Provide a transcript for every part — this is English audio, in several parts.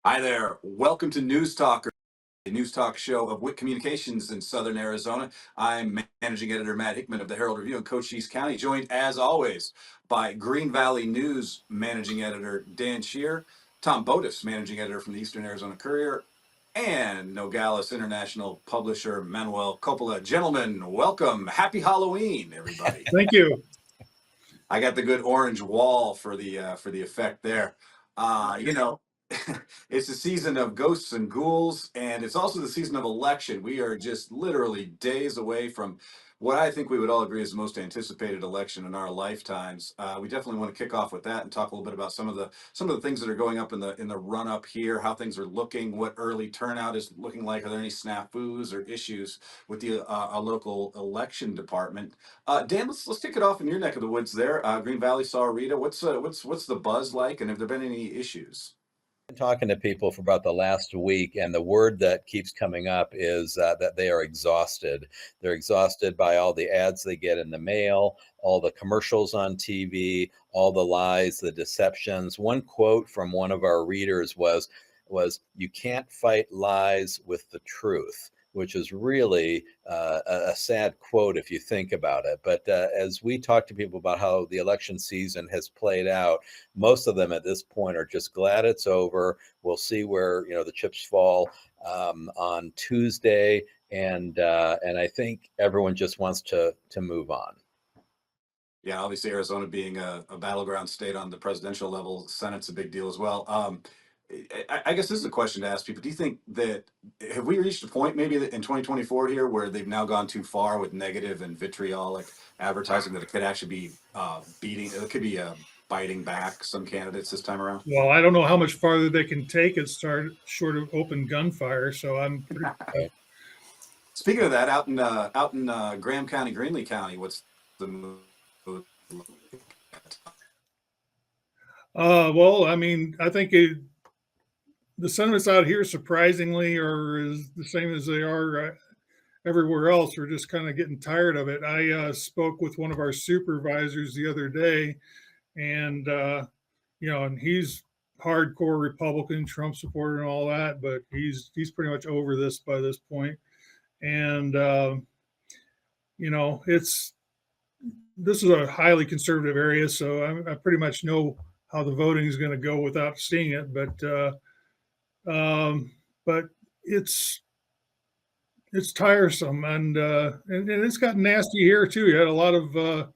Hi there. Welcome to NewsTalker, the news talk show of WIC Communications in Southern Arizona. I'm managing editor Matt Hickman of the Herald Review in Cochise County, joined as always by Green Valley News managing editor Dan Shear, Tom Botus, managing editor from the Eastern Arizona Courier, and Nogales International publisher Manuel Coppola. Gentlemen, welcome. Happy Halloween, everybody. Thank you. I got the good orange wall for the effect there. You know, it's the season of ghosts and ghouls, and it's also the season of election. We are just literally days away from what I think we would all agree is the most anticipated election in our lifetimes. We definitely want to kick off with that and talk a little bit about some of the things that are going up in the run up here, how things are looking, what early turnout is looking like. Are there any snafus or issues with the local election department? Dan, let's kick it off in your neck of the woods there. Green Valley, Sahuarita. What's the buzz like, and have there been any issues? Talking to people for about the last week, and the word that keeps coming up is that they are exhausted. They're exhausted by all the ads they get in the mail, all the commercials on TV, all the lies, the deceptions. One quote from one of our readers was "You can't fight lies with the truth," which is really a sad quote if you think about it. But as we talk to people about how the election season has played out, most of them at this point are just glad it's over. We'll see where the chips fall on Tuesday, and I think everyone just wants to move on. Yeah, obviously Arizona being a battleground state on the presidential level, Senate's a big deal as well. I guess this is a question to ask people. Do you think that have we reached a point maybe that in 2024 here where they've now gone too far with negative and vitriolic advertising that it could actually be biting back some candidates this time around? Well, I don't know how much farther they can take it short of open gunfire. So I'm pretty. Speaking of that, out in Graham County, Greenlee County, what's the move? Well, I mean, I think the sentiments out here surprisingly are is the same as they are everywhere else. We're just kind of getting tired of it. I spoke with one of our supervisors the other day, and and he's hardcore Republican, Trump supporter, and all that, but he's pretty much over this by this point. And this is a highly conservative area, so I pretty much know how the voting is going to go without seeing it. But it's tiresome, and it's got nasty here too. You had a lot of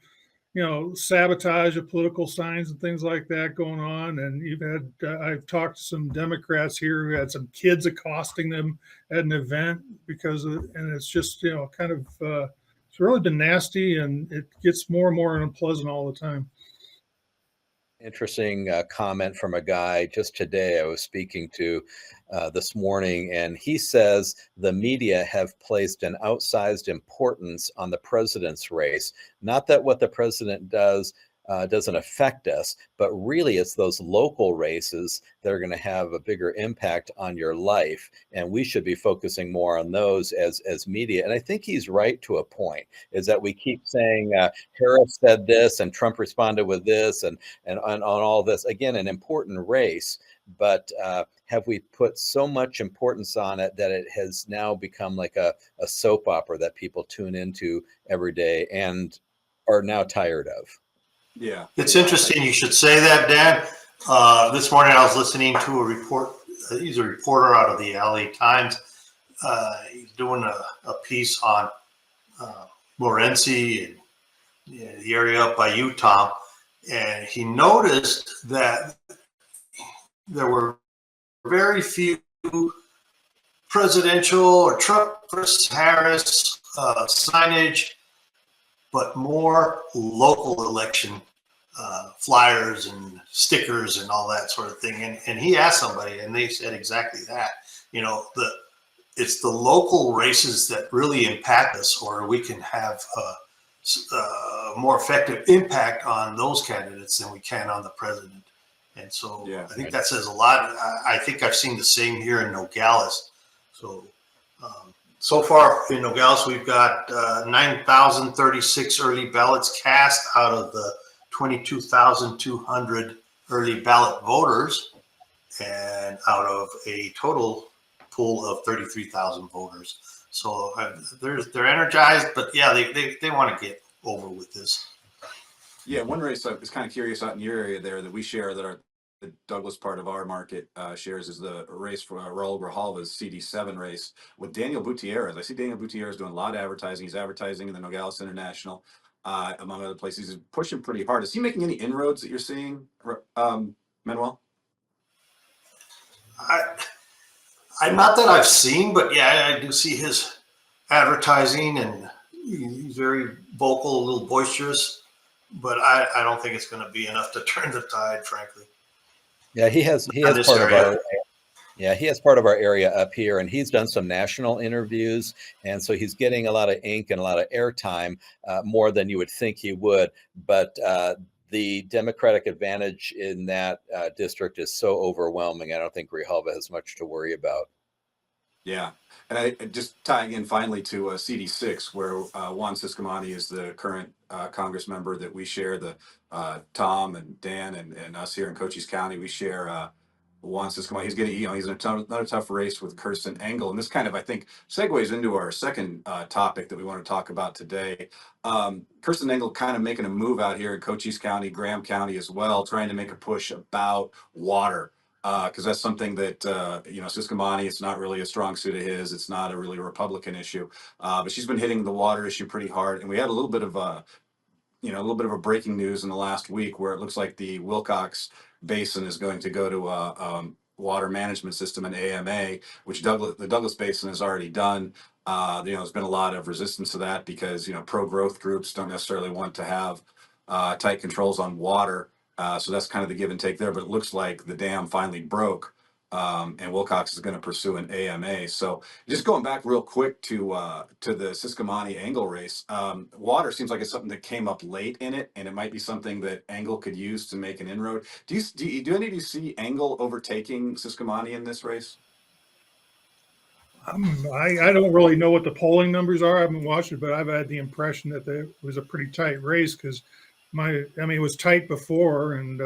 sabotage of political signs and things like that going on. And you've had, I've talked to some Democrats here who had some kids accosting them at an event and it's just, it's really been nasty, and it gets more and more unpleasant all the time. Interesting comment from a guy just today I was speaking to this morning, and he says the media have placed an outsized importance on the president's race. Not that what the president does doesn't affect us, but really it's those local races that are going to have a bigger impact on your life, and we should be focusing more on those as media. And I think he's right to a point, is that we keep saying Harris said this and Trump responded with this and on all this. Again, an important race, but have we put so much importance on it that it has now become like a soap opera that people tune into every day and are now tired of? Yeah. It's interesting you should say that, Dan. This morning I was listening to a report. He's a reporter out of the LA Times. He's doing a piece on Morenci and the area up by Utah. And he noticed that there were very few presidential or Trump versus Harris signage, but more local election flyers and stickers and all that sort of thing. And he asked somebody, and they said exactly that. It's the local races that really impact us, or we can have a more effective impact on those candidates than we can on the president. And so I think that says a lot. I think I've seen the same here in Nogales. So far in Nogales, we've got 9,036 early ballots cast out of the 22,200 early ballot voters. and out of a total pool of 33,000 voters. So they're energized, but yeah, they want to get over with this. Yeah, one race I was kind of curious out in your area there that we share that the Douglas part of our market shares is the race for Raul Grijalva's CD7 race with Daniel Gutierrez. I see Daniel Gutierrez doing a lot of advertising. He's advertising in the Nogales International, among other places. He's pushing pretty hard. Is he making any inroads that you're seeing, Manuel? I'm not that I've seen, but yeah, I do see his advertising, and he's very vocal, a little boisterous. But I don't think it's going to be enough to turn the tide, frankly. Yeah, he has part of our. Yeah, he has part of our area up here, and he's done some national interviews, and so he's getting a lot of ink and a lot of airtime, more than you would think he would. But the Democratic advantage in that district is so overwhelming. I don't think Grijalva has much to worry about. Yeah, and I just tying in finally to CD6, where Juan Ciscomani is the current Congress member that we share. The Tom and Dan and us here in Cochise County, we share Juan Ciscomani. He's getting, he's in another tough race with Kirsten Engel, and this kind of, I think, segues into our second topic that we want to talk about today. Kirsten Engel kind of making a move out here in Cochise County, Graham County as well, trying to make a push about water. Because that's something that, Ciscomani, it's not really a strong suit of his. It's not a really Republican issue. But she's been hitting the water issue pretty hard. And we had a little bit of a breaking news in the last week where it looks like the Wilcox Basin is going to go to a water management system, an AMA, which the Douglas Basin has already done. There's been a lot of resistance to that because, pro-growth groups don't necessarily want to have tight controls on water. So that's kind of the give and take there, but it looks like the dam finally broke, and Wilcox is going to pursue an AMA. So just going back real quick to the Ciscomani Engel race, water seems like it's something that came up late in it, and it might be something that Engel could use to make an inroad. Do any of you see Engel overtaking Ciscomani in this race? I don't really know what the polling numbers are. I haven't watched it, but I've had the impression that it was a pretty tight race because it was tight before, and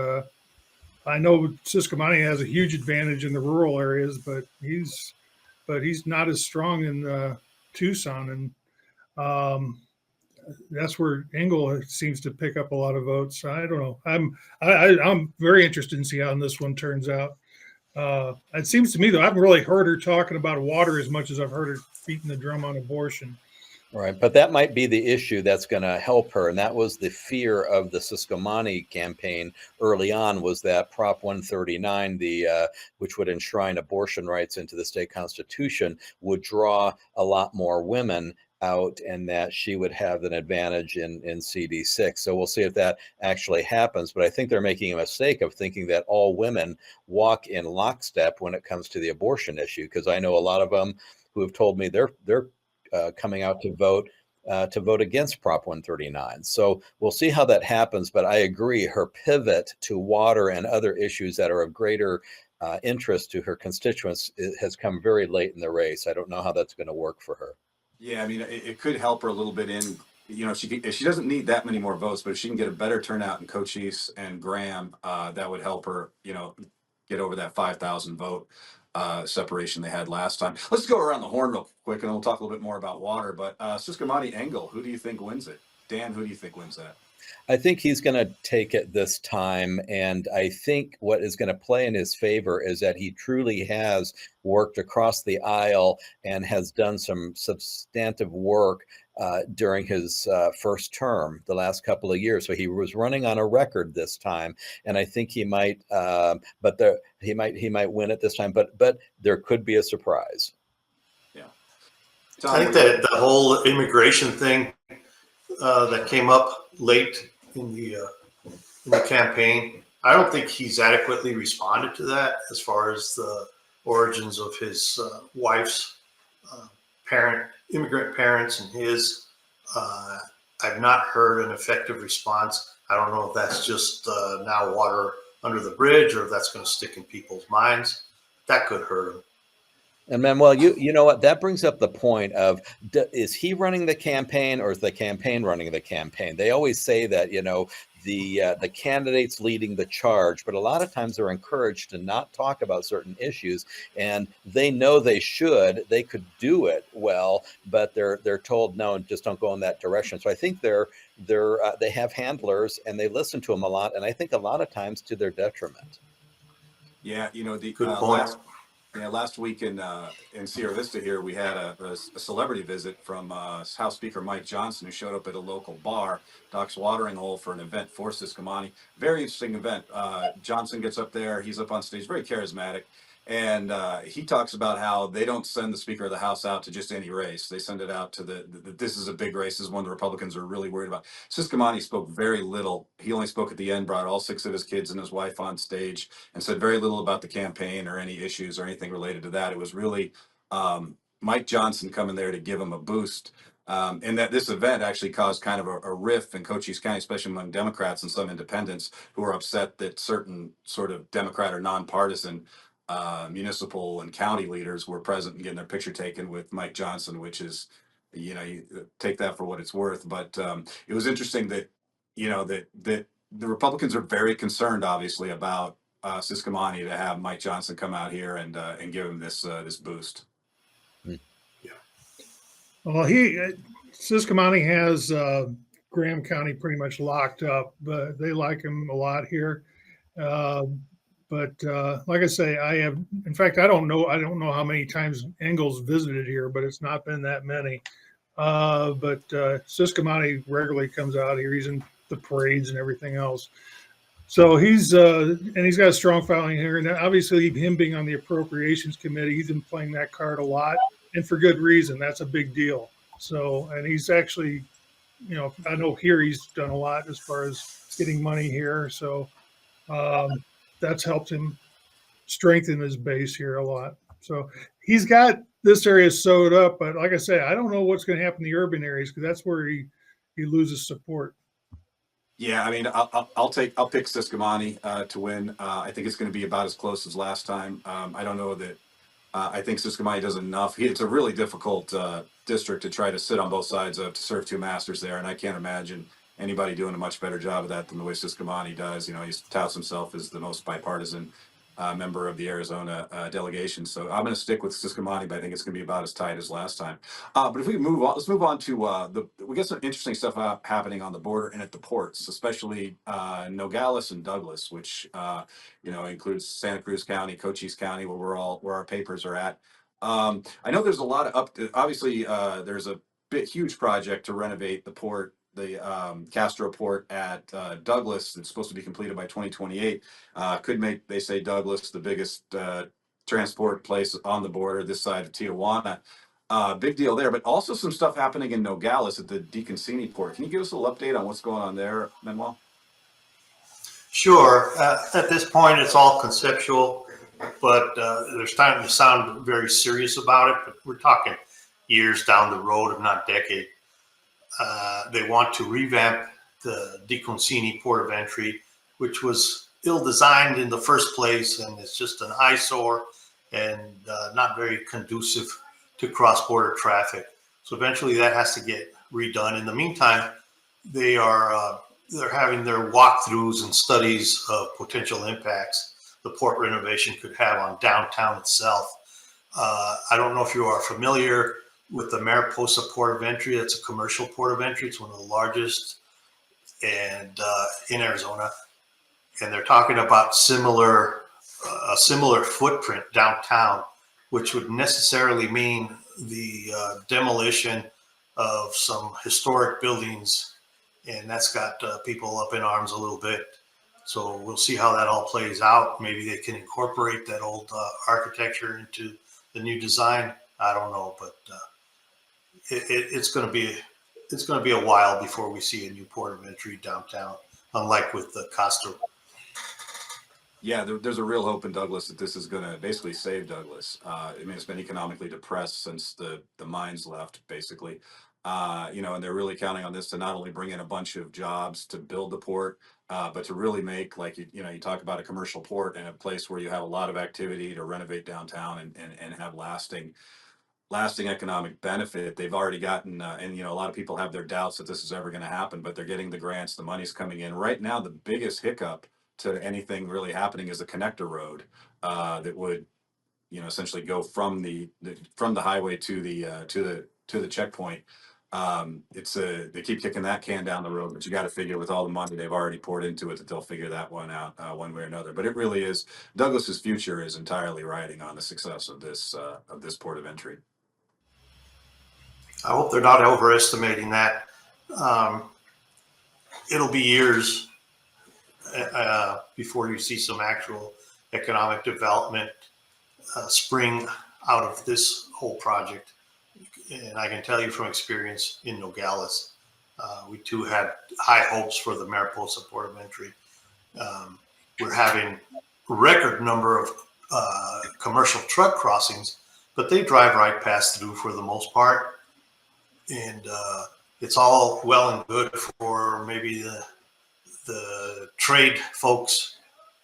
I know Ciscomani has a huge advantage in the rural areas, but he's not as strong in Tucson, and that's where Engel seems to pick up a lot of votes. I don't know. I'm very interested in see how this one turns out. It seems to me, though, I haven't really heard her talking about water as much as I've heard her beating the drum on abortion. Right, but that might be the issue that's going to help her, and that was the fear of the Ciscomani campaign early on, was that Prop 139, which would enshrine abortion rights into the state constitution, would draw a lot more women out, and that she would have an advantage in CD6. So we'll see if that actually happens. But I think they're making a mistake of thinking that all women walk in lockstep when it comes to the abortion issue, because I know a lot of them who have told me they're coming out to vote against Prop 139. So we'll see how that happens. But I agree, her pivot to water and other issues that are of greater interest to her constituents has come very late in the race. I don't know how that's going to work for her. Yeah, I mean, it could help her a little bit in, she doesn't need that many more votes, but if she can get a better turnout in Cochise and Graham, that would help her, get over that 5,000 vote separation they had last time. Let's go around the horn real quick, and we'll talk a little bit more about water. But Ciscomani Engel, who do you think wins it? Dan, who do you think wins that? I think he's going to take it this time, and I think what is going to play in his favor is that he truly has worked across the aisle and has done some substantive work during his first term the last couple of years. So he was running on a record this time, and I think he might, he might win it this time. But there could be a surprise. Yeah, I think that the whole immigration thing that came up late in the campaign, I don't think he's adequately responded to that as far as the origins of his wife's immigrant parents and his. I've not heard an effective response. I don't know if that's just now water under the bridge or if that's going to stick in people's minds. That could hurt him. And Manuel, you know what? That brings up the point of, is he running the campaign or is the campaign running the campaign? They always say that, the candidates leading the charge, but a lot of times they're encouraged to not talk about certain issues, and they know they could do it well, but they're told no, just don't go in that direction. So I think they have handlers and they listen to them a lot, and I think a lot of times to their detriment. Yeah, you know, the Good point. last week in Sierra Vista here, we had a celebrity visit from House Speaker Mike Johnson, who showed up at a local bar, Doc's Watering Hole, for an event for Ciscomani. Very interesting event. Johnson gets up there, he's up on stage, very charismatic. And he talks about how they don't send the Speaker of the House out to just any race. They send it out to this is a big race. This is one the Republicans are really worried about. Ciscomani spoke very little. He only spoke at the end, brought all 6 of his kids and his wife on stage, and said very little about the campaign or any issues or anything related to that. It was really Mike Johnson coming there to give him a boost. And that this event actually caused kind of a rift in Cochise County, especially among Democrats and some independents who are upset that certain sort of Democrat or nonpartisan municipal and county leaders were present and getting their picture taken with Mike Johnson, which is, you know, you take that for what it's worth. But it was interesting that, you know, that the Republicans are very concerned, obviously, about Ciscomani, to have Mike Johnson come out here and give him this boost. Well, Ciscomani has Graham County pretty much locked up, but they like him a lot here. But like I say, in fact, I don't know how many times Engel's visited here, but it's not been that many. But Ciscomani regularly comes out here. He's in the parades and everything else. So he's got a strong following here. And obviously, him being on the Appropriations Committee, he's been playing that card a lot, and for good reason. That's a big deal. So, and he's actually, you know, I know here he's done a lot as far as getting money here. So that's helped him strengthen his base here a lot. So he's got this area sewed up, but like I say, I don't know what's going to happen in the urban areas, because that's where he loses support. Yeah, I mean, I'll pick Ciscomani to win. I think it's going to be about as close as last time. I don't know that. I think Ciscomani does enough. It's a really difficult district to try to sit on both sides of, to serve 2 masters there, and I can't imagine anybody doing a much better job of that than the way Ciscomani does. You know, he touts himself as the most bipartisan member of the Arizona delegation. So I'm going to stick with Ciscomani, but I think it's going to be about as tight as last time. But if we move on, let's move on to we got some interesting stuff happening on the border and at the ports, especially Nogales and Douglas, which you know, includes Santa Cruz County, Cochise County, where our papers are at. I know there's a lot of obviously there's a huge project to renovate the port, the Castro port at Douglas. It's supposed to be completed by 2028. Could make, they say, Douglas the biggest transport place on the border this side of Tijuana. Big deal there, but also some stuff happening in Nogales at the Deconcini port. Can you give us a little update on what's going on there, Manuel? Sure. At this point, it's all conceptual, but they're starting to sound very serious about it. But we're talking years down the road, if not decade. They want to revamp the Deconcini port of entry, which was ill-designed in the first place, and it's just an eyesore and not very conducive to cross-border traffic. So eventually that has to get redone. In the meantime, they're having their walkthroughs and studies of potential impacts the port renovation could have on downtown itself. I don't know if you are familiar with the Mariposa port of entry. It's a commercial port of entry. It's one of the largest and in Arizona. And they're talking about a similar footprint downtown, which would necessarily mean the demolition of some historic buildings. And that's got people up in arms a little bit. So we'll see how that all plays out. Maybe they can incorporate that old architecture into the new design. I don't know, but it's going to be a while before we see a new port of entry downtown, unlike with the Castro. Yeah, there's a real hope in Douglas that this is going to basically save Douglas. I mean, it's been economically depressed since the mines left, basically. You know, and they're really counting on this to not only bring in a bunch of jobs to build the port, but to really make, like, you know, you talk about a commercial port and a place where you have a lot of activity to renovate downtown and have lasting lasting economic benefit. They've already gotten, and a lot of people have their doubts that this is ever going to happen, but they're getting the grants, the money's coming in. Right now, the biggest hiccup to anything really happening is the connector road that would, essentially go from the highway to the checkpoint. They keep kicking that can down the road, but you got to figure with all the money they've already poured into it that they'll figure that one out one way or another. But it really is, Douglas's future is entirely riding on the success of this port of entry. I hope they're not overestimating that. It'll be years before you see some actual economic development spring out of this whole project. And I can tell you from experience in Nogales, we too had high hopes for the Mariposa Port of Entry. We're having a record number of commercial truck crossings, but they drive right past through for the most part. And it's all well and good for maybe the trade folks,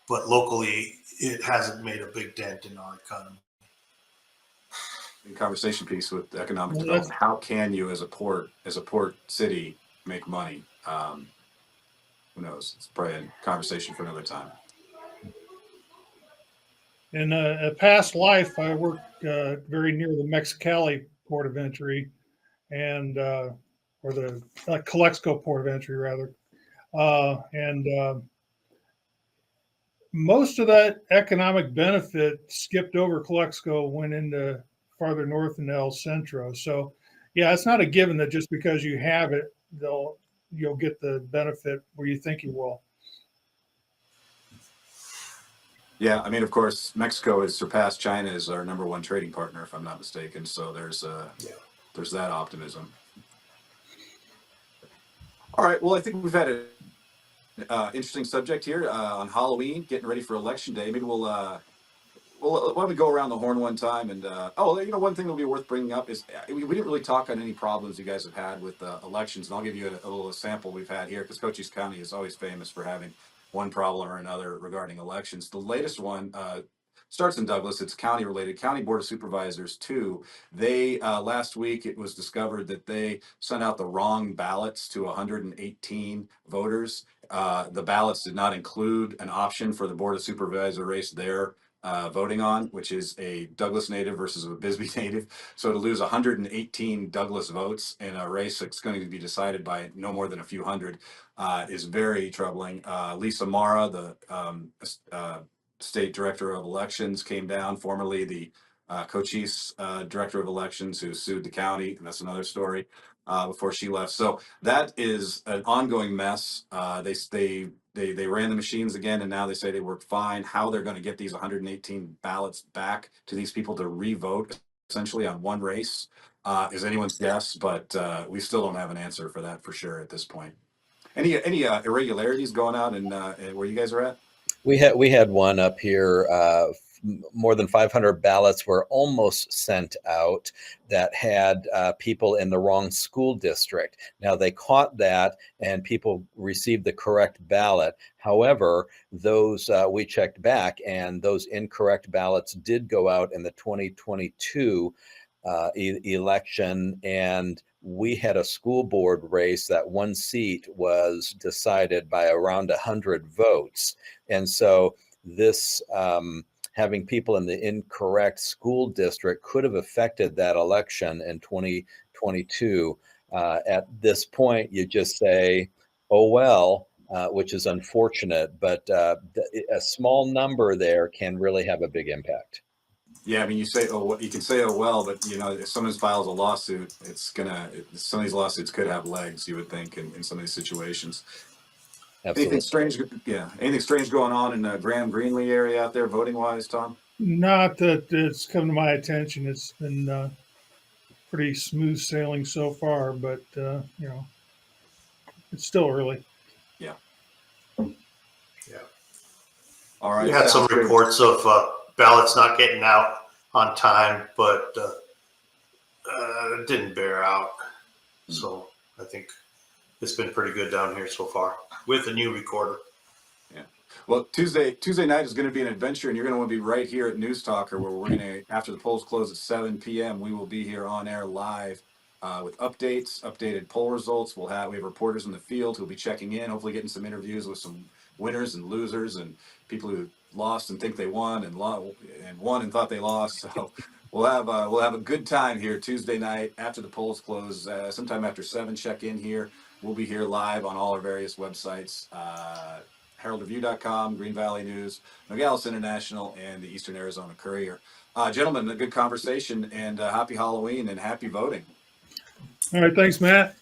but locally it hasn't made a big dent in our economy. Conversation piece with economic Well, development. How can you, as a port city, make money? Who knows? It's probably a conversation for another time. In a past life, I worked very near the Mexicali port of entry, and or the Calexico port of entry rather, and most of that economic benefit skipped over Calexico, went into farther north in El Centro. So, yeah, it's not a given that just because you have it, you'll get the benefit where you think you will. Yeah, I mean, of course, Mexico has surpassed China as our #1 trading partner, if I'm not mistaken. So there's that optimism. All right. Well, I think we've had an interesting subject here on Halloween, getting ready for Election Day. Maybe why don't we go around the horn one time? And one thing that'll be worth bringing up is we didn't really talk on any problems you guys have had with elections. And I'll give you a little sample we've had here, because Cochise County is always famous for having one problem or another regarding elections. The latest one starts in Douglas. It's county related. County Board of Supervisors 2. They last week it was discovered that they sent out the wrong ballots to 118 voters. The ballots did not include an option for the Board of Supervisor race there. Voting on, which is a Douglas native versus a Bisbee native. So to lose 118 Douglas votes in a race that's going to be decided by no more than a few hundred is very troubling. Lisa Mara, the state director of elections, came down, formerly the Cochise director of elections, who sued the county, and that's another story, before she left. So that is an ongoing mess. They ran the machines again, and now they say they worked fine. How they're going to get these 118 ballots back to these people to re-vote essentially on one race is anyone's guess, but we still don't have an answer for that for sure at this point. Any irregularities going on in where you guys are at? We had one up here. More than 500 ballots were almost sent out that had people in the wrong school district. Now they caught that and people received the correct ballot. However, those we checked back, and those incorrect ballots did go out in the 2022 election, and we had a school board race that one seat was decided by around 100 votes. And so this having people in the incorrect school district could have affected that election in 2022. At this point, you just say, oh, well, which is unfortunate, but a small number there can really have a big impact. Yeah, I mean, you can say, oh, well, but if someone files a lawsuit, some of these lawsuits could have legs, you would think, in some of these situations. Absolutely. Anything strange? Yeah. Anything strange going on in the Graham Greenlee area out there, voting wise, Tom? Not that it's come to my attention. It's been pretty smooth sailing so far, but it's still early. Yeah. Yeah. All right. We had some reports of ballots not getting out on time, but it didn't bear out. So I think it's been pretty good down here so far with the new recorder. Yeah. Well, Tuesday night is going to be an adventure, and you're going to want to be right here at NewsTalker, where we're going to, after the polls close at 7 p.m., we will be here on air live with updates, updated poll results. We have reporters in the field who'll be checking in, hopefully getting some interviews with some winners and losers and people who lost and think they won and won and thought they lost. So we'll have a good time here Tuesday night after the polls close, sometime after 7. Check in here. We'll be here live on all our various websites. HeraldReview.com, Green Valley News, Nogales International, and the Eastern Arizona Courier. Gentlemen, a good conversation, and happy Halloween and happy voting. All right. Thanks, Matt.